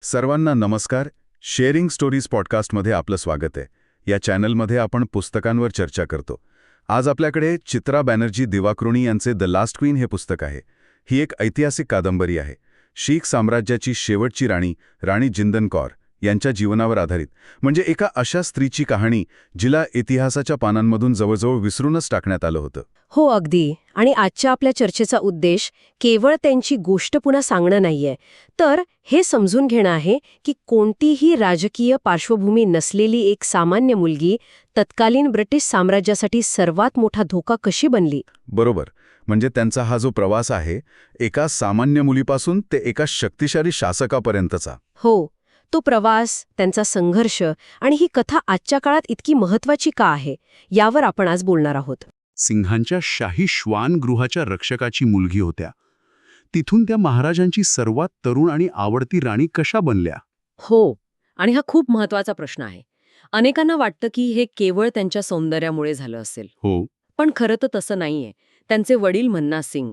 सर्वांना नमस्कार. Sharing stories पॉडकास्टमध्ये आपलं स्वागत आहे. या चॅनलमध्ये आपण पुस्तकांवर चर्चा करतो. आज आपल्याकडे चित्रा बॅनर्जी दिवाकृणी यांचे द लास्ट क्वीन हे पुस्तक आहे. ही एक ऐतिहासिक कादंबरी आहे. शीख साम्राज्याची शेवटची राणी जिंदन कौर यांच्या जीवनावर आधारित, म्हणजे एका अशा स्त्रीची कहाणी जिला इतिहासाच्या पानांमधून जवळजवळ विसरूनच टाकण्यात आलं होतं. हो, अगदी. आणि आजच्या आपल्या चर्चेचा उद्देश केवळ त्यांची गोष्ट पुन्हा सांगणं नाहीये, तर हे समजून घेणं आहे की कोणतीही राजकीय पार्श्वभूमी नसलेली एक सामान्य मुलगी तत्कालीन ब्रिटिश साम्राज्यासाठी सर्वात मोठा धोका कशी बनली. बरोबर. म्हणजे त्यांचा हा जो प्रवास आहे, एका सामान्य मुलीपासून ते एका शक्तिशाली शासकापर्यंतचा. हो, तो प्रवास, त्यांचा संघर्ष आणि ही कथा आजच्या काळात इतकी महत्वाची का आहे, यावर आपण आज बोलणार आहोत. सिंहांच्या शाही श्वानगृहाच्या रक्षकाची मुलगी होत्या. तिथून त्या महाराजांची सर्वात तरुण आणि आवडती राणी कशा बनल्या? हो, आणि हा खूप महत्वाचा प्रश्न आहे. अनेकांना वाटतं की हे केवळ त्यांच्या सौंदर्यामुळे झालं असेल, हो, पण खरं तर तसं नाहीये. त्यांचे वडील मन्ना सिंग,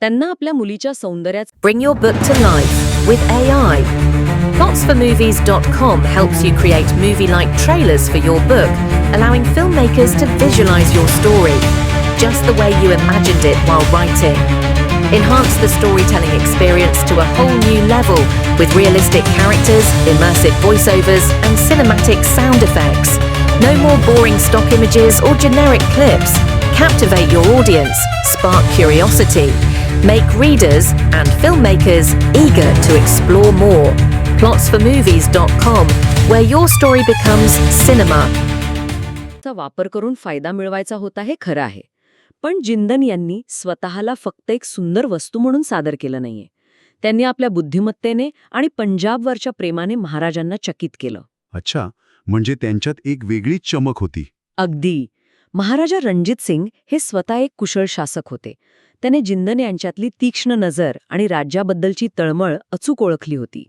त्यांना आपल्या मुलीच्या सौंदर्यात Bring your book to life with AI. Plotsformovies.com helps you create movie-like trailers for your book, allowing filmmakers to visualize your story, just the way you imagined it while writing. Enhance the storytelling experience to a whole new level with realistic characters, immersive voiceovers, and cinematic sound effects. No more boring stock images or generic clips. Captivate your audience, spark curiosity, make readers and filmmakers eager to explore more. Plotsformovies.com, where your story becomes cinema. चा वापर करून फायदा मिळवायचा होता हे खरं आहे. पण जिंदन यांनी स्वतःला फक्त एक सुंदर वस्तू म्हणून सादर केलं नाहीये. त्यांनी आपल्या बुद्धिमत्तेने आणि पंजाबवरच्या प्रेमाने महाराजांना चकित केलं. अच्छा, म्हणजे त्यांच्यात एक वेगळीच चमक होती. अगदी. महाराजा रणजित सिंग हे स्वतः एक कुशल शासक होते. त्याने जिंदन यांच्यातली तीक्ष्ण नजर आणि राज्याबद्दलची तळमळ अचूक ओळखली होती.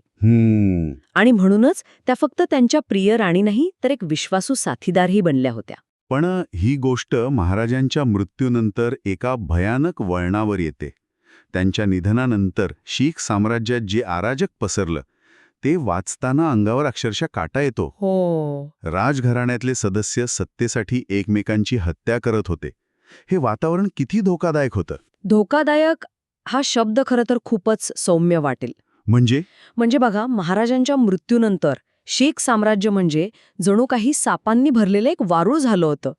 आणि म्हणूनच त्या फक्त त्यांच्या प्रिय राणी नाही, तर एक विश्वासू साथीदारही बनल्या होत्या. पण ही गोष्ट महाराजांच्या मृत्यूनंतर एका भयानक वळणावर येते. त्यांच्या निधनानंतर शीख साम्राज्यात जे अराजक पसरलं, ते वाचताना अंगावर अक्षरशः काटा येतो. हो. राजघराण्यातले सदस्य सत्तेसाठी एकमेकांची हत्या करत होते. हे वातावरण किती धोकादायक होतं. धोकादायक हा शब्द खरं तर खूपच सौम्य वाटेल. म्हणजे बघा, महाराजांच्या मृत्यूनंतर शीख साम्राज्य म्हणजे जणू काही सापांनी भरलेलं एक वारूळ झालं होतं.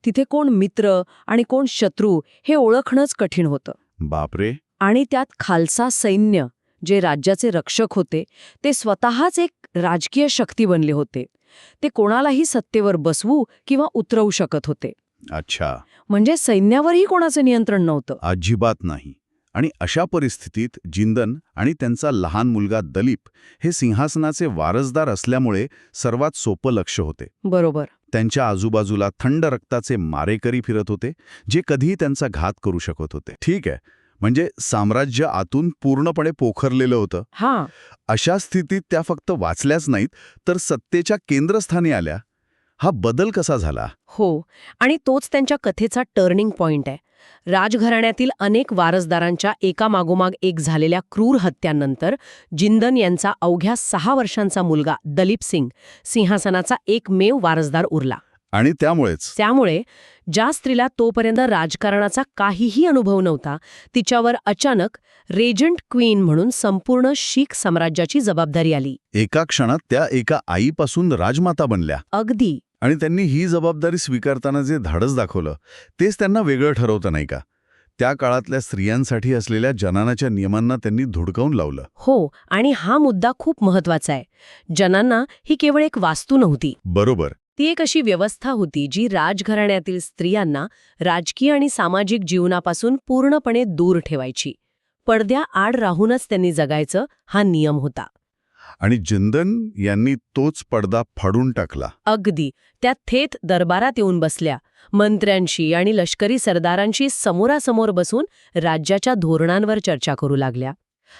तिथे कोण मित्र आणि कोण शत्रू हे ओळखणंच कठीण होतं. बापरे. आणि त्यात खालसा सैन्य, जे राज्याचे रक्षक होते, ते स्वतःच एक राजकीय शक्ती बनले होते. ते कोणालाही सत्तेवर बसवू किंवा उतरवू शकत होते. अच्छा. म्हणजे सैन्यावरही कोणाचं नियंत्रण नव्हतं. अजिबात नाही. आणि अशा परिस्थितीत जिंदन आणि त्यांचा लहान मुलगा दलीप हे सिंहासनाचे वारसदार असल्यामुळे सर्वात सोपं लक्ष होते. बरोबर. त्यांच्या आजूबाजूला थंड रक्ताचे मारेकरी फिरत होते, जे कधीही त्यांचा घात करू शकत होते. ठीक आहे, म्हणजे साम्राज्य आतून पूर्णपणे पोखरलेलं होतं. हां. अशा स्थितीत त्या फक्त वाचल्याच नाहीत, तर सत्तेच्या केंद्रस्थानी आल्या. हा बदल कसा झाला? हो, आणि तोच त्यांच्या कथेचा टर्निंग पॉइंट आहे. राजघराण्यातील अनेक वारसदारांच्या एकामागोमाग एक झालेल्या क्रूर हत्यांनंतर जिंदन यांचा अवघ्या 6 वर्षांचा मुलगा दलीप सिंग सिंहासनाचा एकमेव वारसदार उरला. आणि त्यामुळे ज्या स्त्रीला तोपर्यंत राजकारणाचा काहीही अनुभव नव्हता, तिच्यावर अचानक रेजंट क्वीन म्हणून संपूर्ण शीख साम्राज्याची जबाबदारी आली. एका क्षणात त्या एका आईपासून राजमाता बनल्या. अगदी. आणि त्यांनी ही जबाबदारी स्वीकारताना जे धाडस दाखवलं, तेच त्यांना वेगळं ठरवतं, नाही का? त्या काळातल्या स्त्रियांसाठी असलेल्या जनानाच्या नियमांना त्यांनी धुडकावून लावलं. हो, आणि हा मुद्दा खूप महत्वाचा आहे. जनाना ही केवळ एक वास्तू नव्हती. बरोबर. ती एक अशी व्यवस्था होती जी राजघराण्यातील स्त्रियांना राजकीय आणि सामाजिक जीवनापासून पूर्णपणे दूर ठेवायची. पडद्याआड राहूनच त्यांनी जगायचं, हा नियम होता. आणि जिंदन यांनी तोच पडदा फाडून टाकला. अगदी. त्या थेट दरबारात येऊन बसल्या. मंत्र्यांशी आणि लष्करी सरदारांशी समोरासमोर बसून राज्याच्या धोरणांवर चर्चा करू लागल्या.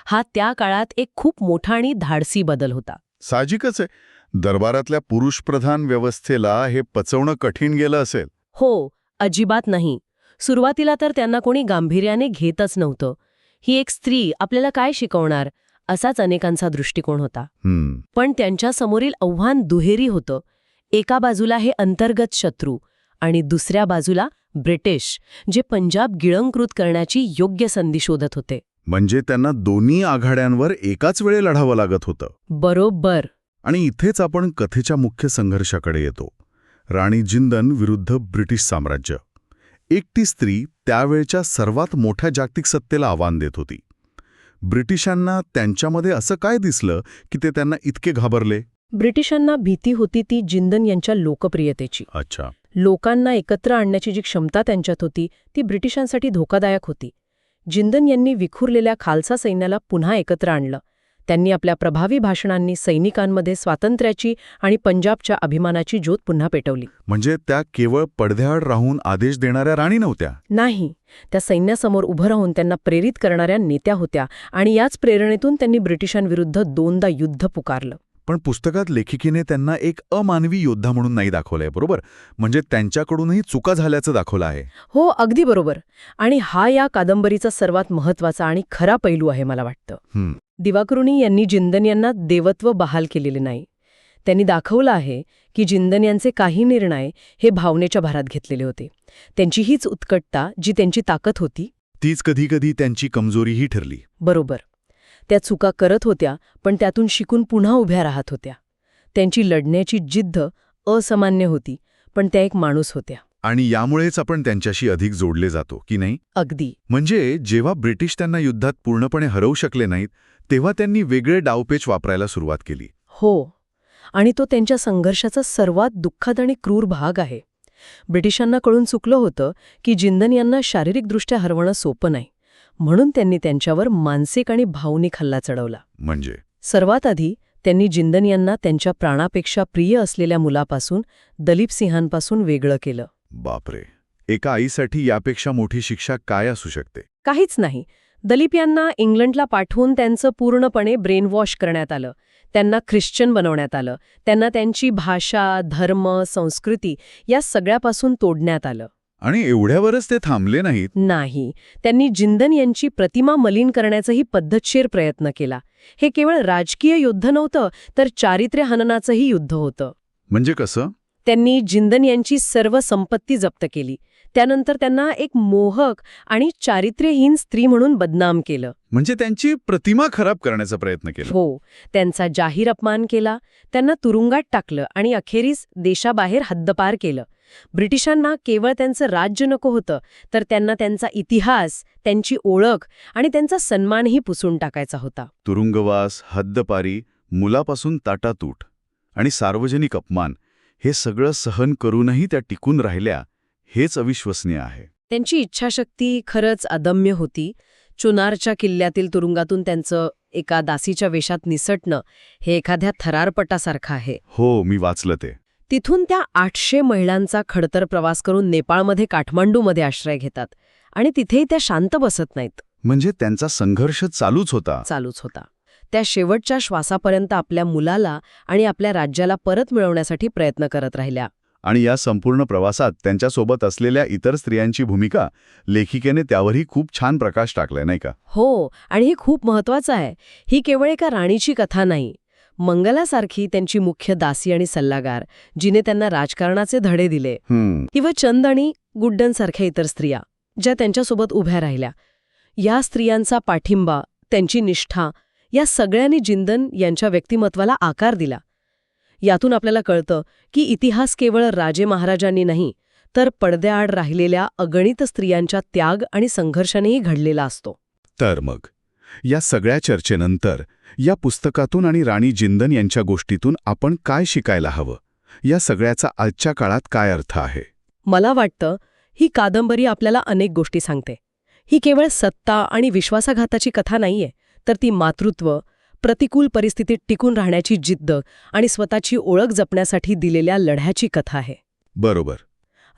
हा त्या काळात एक खूप मोठा आणि धाडसी बदल होता. साहजिकच आहे. दरबारातल्या पुरुषप्रधान व्यवस्थेला हे पचवणं कठीण गेलं असेल. हो, अजिबात नाही. सुरुवातीला तर त्यांना कोणी गांभीर्याने घेतच नव्हतं. ही एक स्त्री आपल्याला काय शिकवणार असाच अनेकांचा दृष्टिकोन होता. हम्म. पण त्यांच्यासमोरील आव्हान दुहेरी होतं. एका बाजूला हे अंतर्गत शत्रू आणि दुसऱ्या बाजूला ब्रिटिश, जे पंजाब गिळंकृत करण्याची योग्य संधी शोधत होते. म्हणजे त्यांना दोन्ही आघाड्यांवर एकाच वेळे लढावं लागत होतं. बरोबर. आणि इथेच आपण कथेच्या मुख्य संघर्षाकडे येतो. राणी जिंदन विरुद्ध ब्रिटिश साम्राज्य. एकटी स्त्री त्यावेळच्या सर्वात मोठ्या जागतिक सत्तेला आव्हान देत होती. ब्रिटिशांना त्यांच्यामध्ये असं काय दिसलं की ते त्यांना इतके घाबरले? ब्रिटिशांना भीती होती ती जिंदन यांच्या लोकप्रियतेची. अच्छा. लोकांना एकत्र आणण्याची जी क्षमता त्यांच्यात होती ती ब्रिटिशांसाठी धोकादायक होती. जिंदन यांनी विखुरलेल्या खालसा सैन्याला पुन्हा एकत्र आणलं. त्यांनी आपल्या प्रभावी भाषणांनी सैनिकांमध्ये स्वातंत्र्याची आणि पंजाबच्या अभिमानाची ज्योत पुन्हा पेटवली. म्हणजे त्या केवळ पडद्याआड राहून आदेश देणाऱ्या राणी नव्हत्या. नाही, त्या सैन्यासमोर उभं राहून त्यांना प्रेरित करणाऱ्या नेत्या होत्या आणि याच प्रेरणेतून त्यांनी ब्रिटिशांविरुद्ध 2दा युद्ध पुकारलं. पण पुस्तकात लेखिकेने त्यांना एक अमानवी योद्धा म्हणून नाही दाखवलंय, बरोबर? म्हणजे त्यांच्याकडूनही चुका झाल्याचं दाखवलं आहे. हो, अगदी बरोबर. आणि हा या कादंबरीचा सर्वात महत्त्वाचा आणि खरा पैलू आहे मला वाटतं. दिवाकरुणी यांनी जिंदन यांना देवत्व बहाल केलेले नाही. त्यांनी दाखवलं आहे की जिंदन यांचे काही निर्णय हे भावनेच्या भरात घेतलेले होते. त्यांची हीच उत्कटता जी त्यांची ताकद होती, तीच कधीकधी त्यांची कमजोरीही ठरली. बरोबर. त्या चुका करत होत्या पण त्यातून शिकून पुन्हा उभ्या राहत होत्या. त्यांची लढण्याची जिद्द असामान्य होती, पण त्या एक माणूस होत्या. आणि यामुळेच आपण त्यांच्याशी अधिक जोडले जातो, की नाही? अगदी. म्हणजे जेव्हा ब्रिटिश त्यांना युद्धात पूर्णपणे हरवू शकले नाहीत तेव्हा त्यांनी वेगळे डावपेच वापरायला सुरुवात केली. हो, आणि तो त्यांच्या संघर्षाचा सर्वात दुःखद आणि क्रूर भाग आहे. ब्रिटिशांना कळून चुकलं होतं की जिंदन यांना शारीरिकदृष्ट्या हरवणं सोपं नाही. म्हणून त्यांनी त्यांच्यावर मानसिक आणि भावनिक हल्ला चढवला. म्हणजे सर्वात आधी त्यांनी जिंदन यांना त्यांच्या प्राणापेक्षा प्रिय असलेल्या मुलापासून, दलीप सिंहांपासून वेगळं केलं. बापरे, एका आईसाठी यापेक्षा मोठी शिक्षा काय असू शकते? काहीच नाही. दलीप यांना इंग्लंडला पाठवून त्यांचं पूर्णपणे ब्रेनवॉश करण्यात आलं. त्यांना ख्रिश्चन बनवण्यात आलं. त्यांना त्यांची भाषा, धर्म, संस्कृती या सगळ्यापासून तोडण्यात आलं. आणि एवढ्यावरच ते थांबले नाहीत. नाही, त्यांनी जिंदन यांची प्रतिमा मलिन करण्याचाही पद्धतशीर प्रयत्न केला. हे केवळ राजकीय युद्ध नव्हतं, तर चारित्र्य हननाचंही युद्ध होतं. म्हणजे कसं? त्यांनी जिंदन यांची सर्व संपत्ती जप्त केली. त्यानंतर त्यांना एक मोहक आणि चारित्र्यहीन स्त्री म्हणून बदनाम केलं. म्हणजे त्यांची प्रतिमा खराब करण्याचा प्रयत्न केला. हो, त्यांचा जाहीर अपमान केला, त्यांना तुरुंगात टाकलं आणि अखेरीस देशाबाहेर हद्दपार केलं. ब्रिटिशांना केवळ त्यांचं राज्य नको होतं, तर त्यांना त्यांचा इतिहास, त्यांची ओळख आणि त्यांचा सन्मानही पुसून टाकायचा होता. तुरुंगवास, हद्दपारी, मुलापासून ताटातूट आणि सार्वजनिक अपमान हे सगळं सहन करूनही त्या टिकून राहिल्या, हेच अविश्वसनीय आहे. त्यांची इच्छाशक्ती खरंच अदम्य होती. चुनारच्या किल्ल्यातील तुरुंगातून त्यांचं एका दासीच्या वेशात निसटणं हे एखाद्या थरारपटासारखं आहे. हो, मी वाचलं ते. तिथून त्या 800 महिलांचा खडतर प्रवास करून नेपाळमध्ये काठमांडूमध्ये आश्रय घेतात आणि तिथेही त्या शांत बसत नाहीत. म्हणजे त्यांचा संघर्ष चालूच होता. त्या शेवटच्या श्वासापर्यंत आपल्या मुलाला आणि आपल्या राज्याला परत मिळवण्यासाठी प्रयत्न करत राहिल्या. आणि या संपूर्ण प्रवासात त्यांच्यासोबत असलेल्या इतर स्त्रियांची भूमिका, लेखिकेने त्यावरही खूप छान प्रकाश टाकलाय, नाही का? हो, आणि हे खूप महत्वाचं आहे. ही केवळ एका राणीची कथा नाही. मंगलासारखी त्यांची मुख्य दासी आणि सल्लागार, जिने त्यांना राजकारणाचे धडे दिले, किंवा चंद आणि गुड्डनसारख्या इतर स्त्रिया ज्या त्यांच्यासोबत उभ्या राहिल्या. या स्त्रियांचा पाठिंबा, त्यांची निष्ठा, या सगळ्यांनी जिंदन यांच्या व्यक्तिमत्वाला आकार दिला. यातून आपल्याला कळतं की इतिहास केवळ राजे महाराजांनी नाही, तर पडद्याआड राहिलेल्या अगणित स्त्रियांच्या त्याग आणि संघर्षानेही घडलेला असतो. तर मग या सगळ्या चर्चेनंतर या पुस्तकातून आणि राणी जिंदन यांच्या गोष्टीतून आपण काय शिकायला हवं? या सगळ्याचा आजच्या काळात काय अर्थ आहे? मला वाटतं ही कादंबरी आपल्याला अनेक गोष्टी सांगते. ही केवळ सत्ता आणि विश्वासाघाताची कथा नाहीये, तर ती मातृत्व, प्रतिकूल परिस्थितीत टिकून राहण्याची जिद्द आणि स्वतःची ओळख जपण्यासाठी दिलेल्या लढ्याची कथा आहे. बरोबर.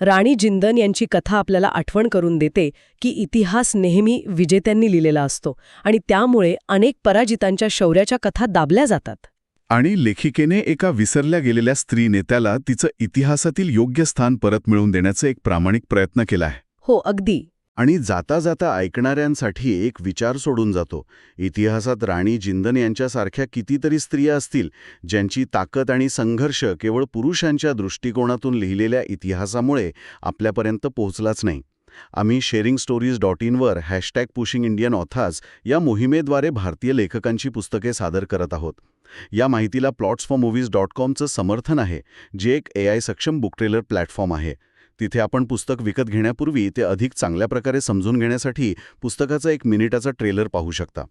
राणी जिंदन यांची कथा आपल्याला आठवण करून देते की इतिहास नेहमी विजेत्यांनी लिहिलेला असतो आणि त्यामुळे अनेक पराजितांच्या शौर्याच्या कथा दाबल्या जातात. आणि लेखिकेने एका विसरल्या गेलेल्या स्त्री नेत्याला तिचं इतिहासातील योग्य स्थान परत मिळवून देण्याचा एक प्रामाणिक प्रयत्न केला आहे. हो, अगदी. आणि जाता जाता ऐकणाऱ्यांसाठी एक विचार सोडून जातो. इतिहासात राणी जिंदन यांच्यासारख्या कितीतरी स्त्रिया असतील ज्यांची ताकद आणि संघर्ष केवळ पुरुषांच्या दृष्टिकोनातून लिहिलेल्या इतिहासामुळे आपल्यापर्यंत पोहोचलाच नाही. आम्ही sharingstories.in वर #PushingIndianAuthors या मोहिमेद्वारे भारतीय लेखकांची पुस्तके सादर करत आहोत. या माहितीला plotsformovies.comचं समर्थन आहे, जे एक AI सक्षम बुक ट्रेलर प्लॅटफॉर्म आहे. तिथे आपण पुस्तक विकत घेण्यापूर्वी ते अधिक चांगल्या प्रकारे समजून घेण्यासाठी पुस्तकाचा 1 मिनिटाचा ट्रेलर पाहू शकता.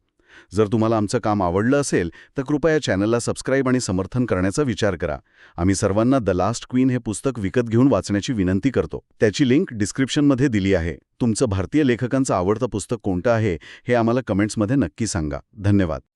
जर तुम्हाला आमचं काम आवडलं असेल तर कृपया या चॅनलला सबस्क्राईब आणि समर्थन करण्याचा विचार करा. आम्ही सर्वांना द लास्ट क्वीन हे पुस्तक विकत घेऊन वाचण्याची विनंती करतो. त्याची लिंक डिस्क्रिप्शनमध्ये दिली आहे. तुमचं भारतीय लेखकांचं आवडतं पुस्तक कोणतं आहे हे आम्हाला कमेंट्समध्ये नक्की सांगा. धन्यवाद.